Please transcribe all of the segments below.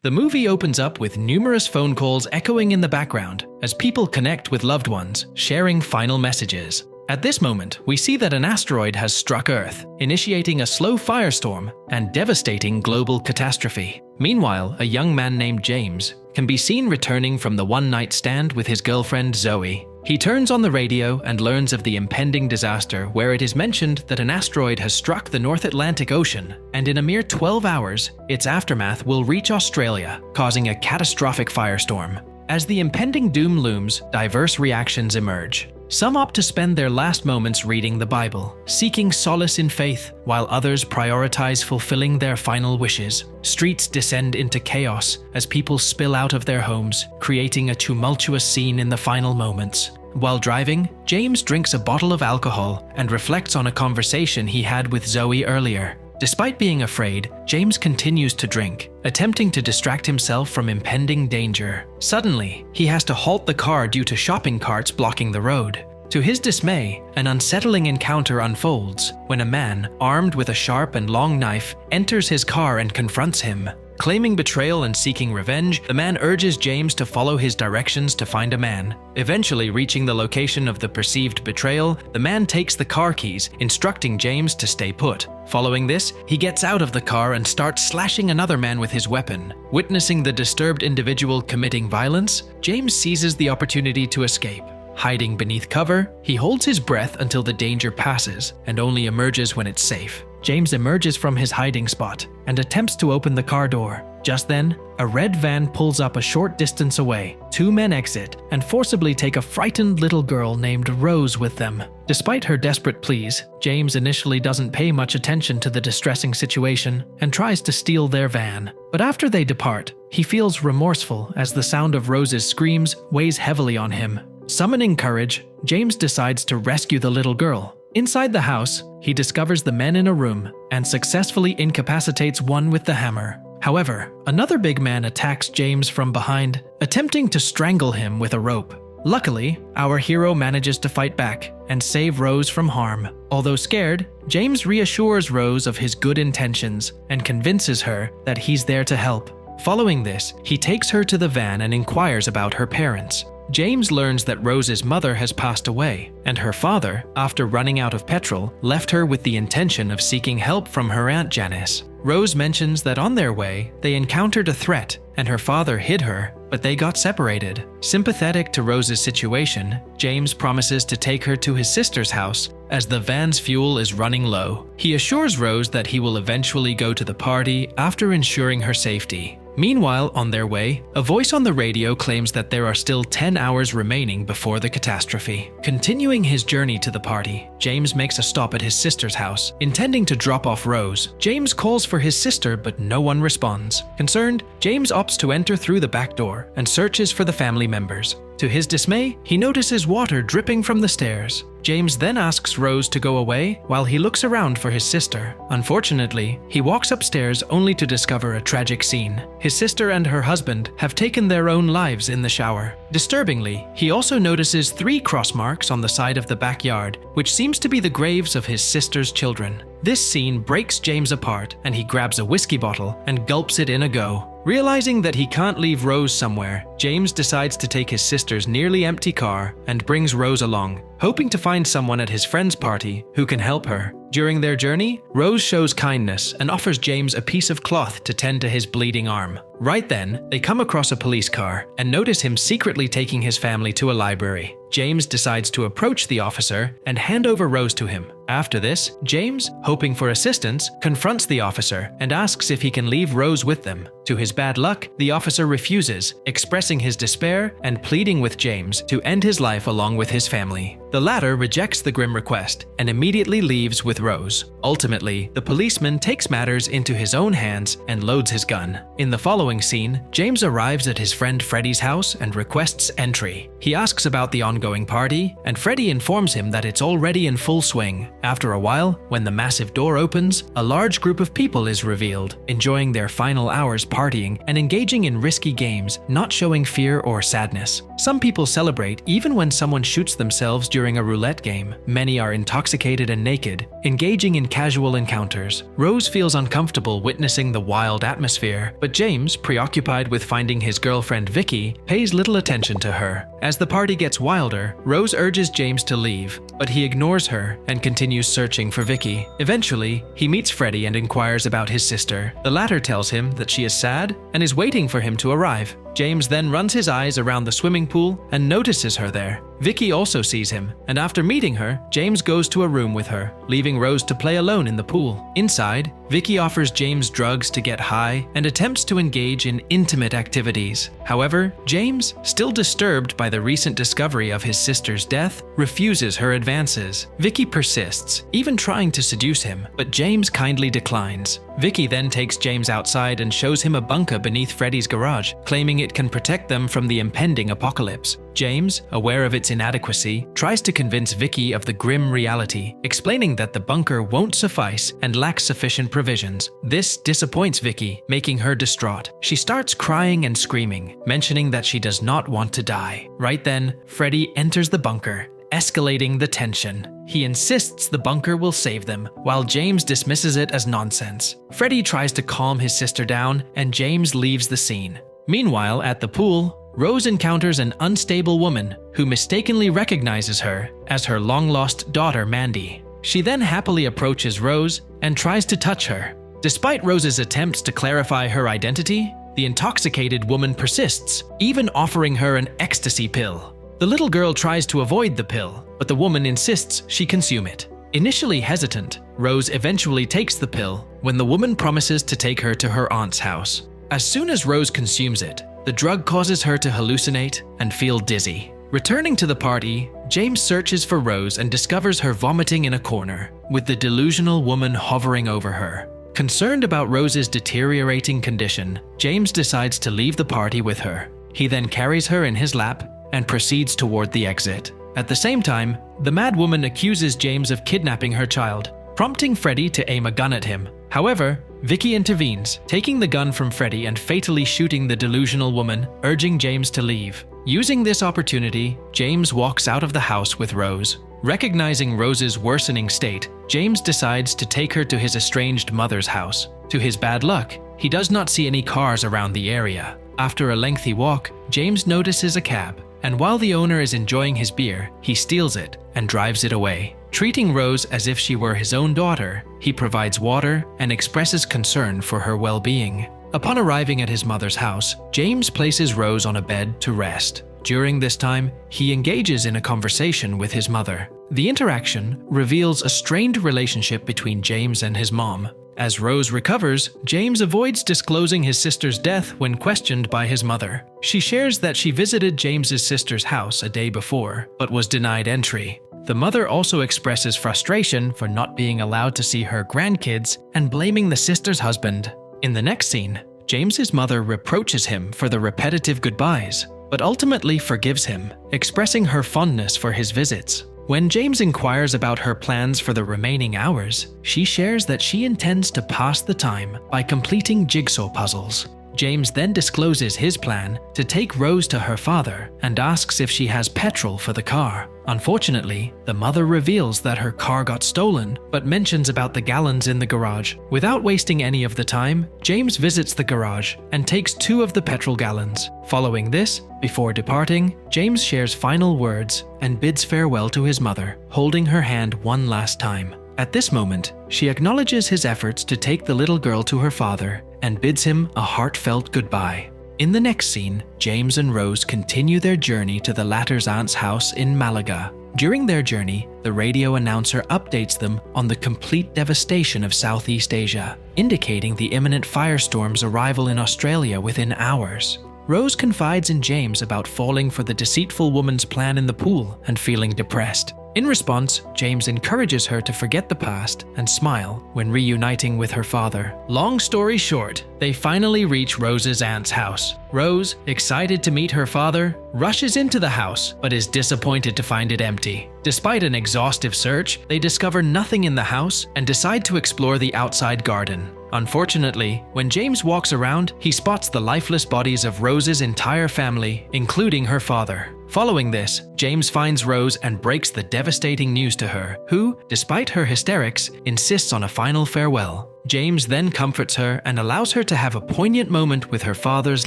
The movie opens up with numerous phone calls echoing in the background as people connect with loved ones, sharing final messages. At this moment, we see that an asteroid has struck Earth, initiating a slow firestorm and devastating global catastrophe. Meanwhile, a young man named James can be seen returning from the one-night stand with his girlfriend Zoe. He turns on the radio and learns of the impending disaster, where it is mentioned that an asteroid has struck the North Atlantic Ocean, and in a mere 12 hours, its aftermath will reach Australia, causing a catastrophic firestorm. As the impending doom looms, diverse reactions emerge. Some opt to spend their last moments reading the Bible, seeking solace in faith, while others prioritize fulfilling their final wishes. Streets descend into chaos as people spill out of their homes, creating a tumultuous scene in the final moments. While driving, James drinks a bottle of alcohol and reflects on a conversation he had with Zoe earlier. Despite being afraid, James continues to drink, attempting to distract himself from impending danger. Suddenly, he has to halt the car due to shopping carts blocking the road. To his dismay, an unsettling encounter unfolds when a man, armed with a sharp and long knife, enters his car and confronts him. Claiming betrayal and seeking revenge, the man urges James to follow his directions to find a man. Eventually reaching the location of the perceived betrayal, the man takes the car keys, instructing James to stay put. Following this, he gets out of the car and starts slashing another man with his weapon. Witnessing the disturbed individual committing violence, James seizes the opportunity to escape. Hiding beneath cover, he holds his breath until the danger passes and only emerges when it's safe. James emerges from his hiding spot and attempts to open the car door. Just then, a red van pulls up a short distance away. Two men exit and forcibly take a frightened little girl named Rose with them. Despite her desperate pleas, James initially doesn't pay much attention to the distressing situation and tries to steal their van. But after they depart, he feels remorseful as the sound of Rose's screams weighs heavily on him. Summoning courage, James decides to rescue the little girl. Inside the house, he discovers the men in a room and successfully incapacitates one with the hammer. However, another big man attacks James from behind, attempting to strangle him with a rope. Luckily, our hero manages to fight back and save Rose from harm. Although scared, James reassures Rose of his good intentions and convinces her that he's there to help. Following this, he takes her to the van and inquires about her parents. James learns that Rose's mother has passed away, and her father, after running out of petrol, left her with the intention of seeking help from her Aunt Janice. Rose mentions that on their way, they encountered a threat, and her father hid her, but they got separated. Sympathetic to Rose's situation, James promises to take her to his sister's house as the van's fuel is running low. He assures Rose that he will eventually go to the party after ensuring her safety. Meanwhile, on their way, a voice on the radio claims that there are still 10 hours remaining before the catastrophe. Continuing his journey to the party, James makes a stop at his sister's house, intending to drop off Rose. James calls for his sister, but no one responds. Concerned, James opts to enter through the back door and searches for the family members. To his dismay, he notices water dripping from the stairs. James then asks Rose to go away while he looks around for his sister. Unfortunately, he walks upstairs only to discover a tragic scene. His sister and her husband have taken their own lives in the shower. Disturbingly, he also notices 3 cross marks on the side of the backyard, which seems to be the graves of his sister's children. This scene breaks James apart, and he grabs a whiskey bottle and gulps it in a go. Realizing that he can't leave Rose somewhere, James decides to take his sister's nearly empty car and brings Rose along, hoping to find someone at his friend's party who can help her. During their journey, Rose shows kindness and offers James a piece of cloth to tend to his bleeding arm. Right then, they come across a police car and notice him secretly taking his family to a library. James decides to approach the officer and hand over Rose to him. After this, James, hoping for assistance, confronts the officer and asks if he can leave Rose with them. To his bad luck, the officer refuses, expressing his despair and pleading with James to end his life along with his family. The latter rejects the grim request and immediately leaves with Rose. Ultimately, the policeman takes matters into his own hands and loads his gun. In the following scene, James arrives at his friend Freddy's house and requests entry. He asks about the ongoing party, and Freddy informs him that it's already in full swing. After a while, when the massive door opens, a large group of people is revealed, enjoying their final hours partying and engaging in risky games, not showing fear or sadness. Some people celebrate even when someone shoots themselves during during a roulette game, many are intoxicated and naked, engaging in casual encounters. Rose feels uncomfortable witnessing the wild atmosphere, but James, preoccupied with finding his girlfriend Vicky, pays little attention to her. As the party gets wilder, Rose urges James to leave, but he ignores her and continues searching for Vicky. Eventually, he meets Freddie and inquires about his sister. The latter tells him that she is sad and is waiting for him to arrive. James then runs his eyes around the swimming pool and notices her there. Vicky also sees him, and after meeting her, James goes to a room with her, leaving Rose to play alone in the pool. Inside, Vicky offers James drugs to get high and attempts to engage in intimate activities. However, James, still disturbed by the recent discovery of his sister's death, refuses her advances. Vicky persists, even trying to seduce him, but James kindly declines. Vicky then takes James outside and shows him a bunker beneath Freddie's garage, claiming it can protect them from the impending apocalypse. James, aware of its inadequacy, tries to convince Vicky of the grim reality, explaining that the bunker won't suffice and lacks sufficient provisions. This disappoints Vicky, making her distraught. She starts crying and screaming, mentioning that she does not want to die. Right then, Freddie enters the bunker, escalating the tension. He insists the bunker will save them, while James dismisses it as nonsense. Freddie tries to calm his sister down, and James leaves the scene. Meanwhile, at the pool, Rose encounters an unstable woman who mistakenly recognizes her as her long-lost daughter Mandy. She then happily approaches Rose and tries to touch her. Despite Rose's attempts to clarify her identity, the intoxicated woman persists, even offering her an ecstasy pill. The little girl tries to avoid the pill, but the woman insists she consume it. Initially hesitant, Rose eventually takes the pill when the woman promises to take her to her aunt's house. As soon as Rose consumes it, the drug causes her to hallucinate and feel dizzy. Returning to the party, James searches for Rose and discovers her vomiting in a corner, with the delusional woman hovering over her. Concerned about Rose's deteriorating condition, James decides to leave the party with her. He then carries her in his lap and proceeds toward the exit. At the same time, the mad woman accuses James of kidnapping her child, prompting Freddie to aim a gun at him. However, Vicky intervenes, taking the gun from Freddie and fatally shooting the delusional woman, urging James to leave. Using this opportunity, James walks out of the house with Rose. Recognizing Rose's worsening state, James decides to take her to his estranged mother's house. To his bad luck, he does not see any cars around the area. After a lengthy walk, James notices a cab, and while the owner is enjoying his beer, he steals it and drives it away. Treating Rose as if she were his own daughter, he provides water and expresses concern for her well-being. Upon arriving at his mother's house, James places Rose on a bed to rest. During this time, he engages in a conversation with his mother. The interaction reveals a strained relationship between James and his mom. As Rose recovers, James avoids disclosing his sister's death when questioned by his mother. She shares that she visited James's sister's house a day before, but was denied entry. The mother also expresses frustration for not being allowed to see her grandkids and blaming the sister's husband. In the next scene, James's mother reproaches him for the repetitive goodbyes, but ultimately forgives him, expressing her fondness for his visits. When James inquires about her plans for the remaining hours, she shares that she intends to pass the time by completing jigsaw puzzles. James then discloses his plan to take Rose to her father and asks if she has petrol for the car. Unfortunately, the mother reveals that her car got stolen, but mentions about the gallons in the garage. Without wasting any of the time, James visits the garage and takes 2 of the petrol gallons. Following this, before departing, James shares final words and bids farewell to his mother, holding her hand one last time. At this moment, she acknowledges his efforts to take the little girl to her father and bids him a heartfelt goodbye. In the next scene, James and Rose continue their journey to the latter's aunt's house in Malaga. During their journey, the radio announcer updates them on the complete devastation of Southeast Asia, indicating the imminent firestorm's arrival in Australia within hours. Rose confides in James about falling for the deceitful woman's plan in the pool and feeling depressed. In response, James encourages her to forget the past and smile when reuniting with her father. Long story short, they finally reach Rose's aunt's house. Rose, excited to meet her father, rushes into the house but is disappointed to find it empty. Despite an exhaustive search, they discover nothing in the house and decide to explore the outside garden. Unfortunately, when James walks around, he spots the lifeless bodies of Rose's entire family, including her father. Following this, James finds Rose and breaks the devastating news to her, who, despite her hysterics, insists on a final farewell. James then comforts her and allows her to have a poignant moment with her father's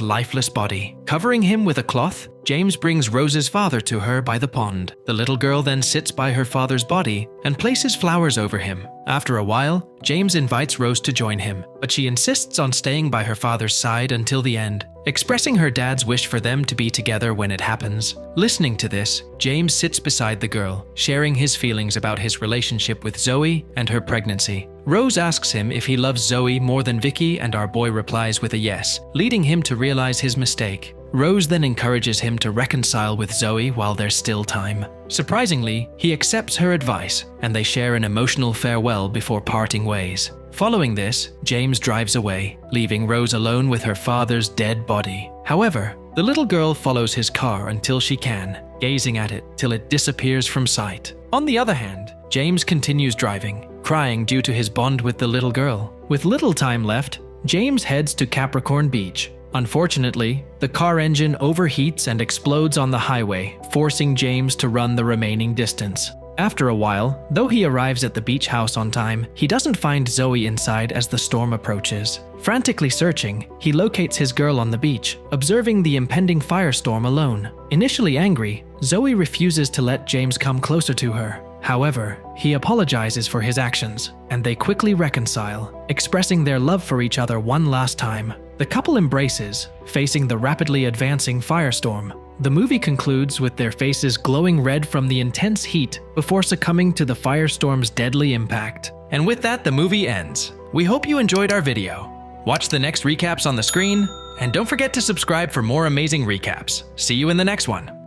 lifeless body. Covering him with a cloth, James brings Rose's father to her by the pond. The little girl then sits by her father's body and places flowers over him. After a while, James invites Rose to join him, but she insists on staying by her father's side until the end, expressing her dad's wish for them to be together when it happens. Listening to this, James sits beside the girl, sharing his feelings about his relationship with Zoe and her pregnancy. Rose asks him if he loves Zoe more than Vicky, and our boy replies with a yes, leading him to realize his mistake. Rose then encourages him to reconcile with Zoe while there's still time. Surprisingly, he accepts her advice, and they share an emotional farewell before parting ways. Following this, James drives away, leaving Rose alone with her father's dead body. However, the little girl follows his car until she can, gazing at it till it disappears from sight. On the other hand, James continues driving, crying due to his bond with the little girl. With little time left, James heads to Capricorn Beach. Unfortunately, the car engine overheats and explodes on the highway, forcing James to run the remaining distance. After a while, though he arrives at the beach house on time, he doesn't find Zoe inside as the storm approaches. Frantically searching, he locates his girl on the beach, observing the impending firestorm alone. Initially angry, Zoe refuses to let James come closer to her. However, he apologizes for his actions, and they quickly reconcile, expressing their love for each other one last time. The couple embraces, facing the rapidly advancing firestorm. The movie concludes with their faces glowing red from the intense heat before succumbing to the firestorm's deadly impact. And with that, the movie ends. We hope you enjoyed our video. Watch the next recaps on the screen, and don't forget to subscribe for more amazing recaps. See you in the next one.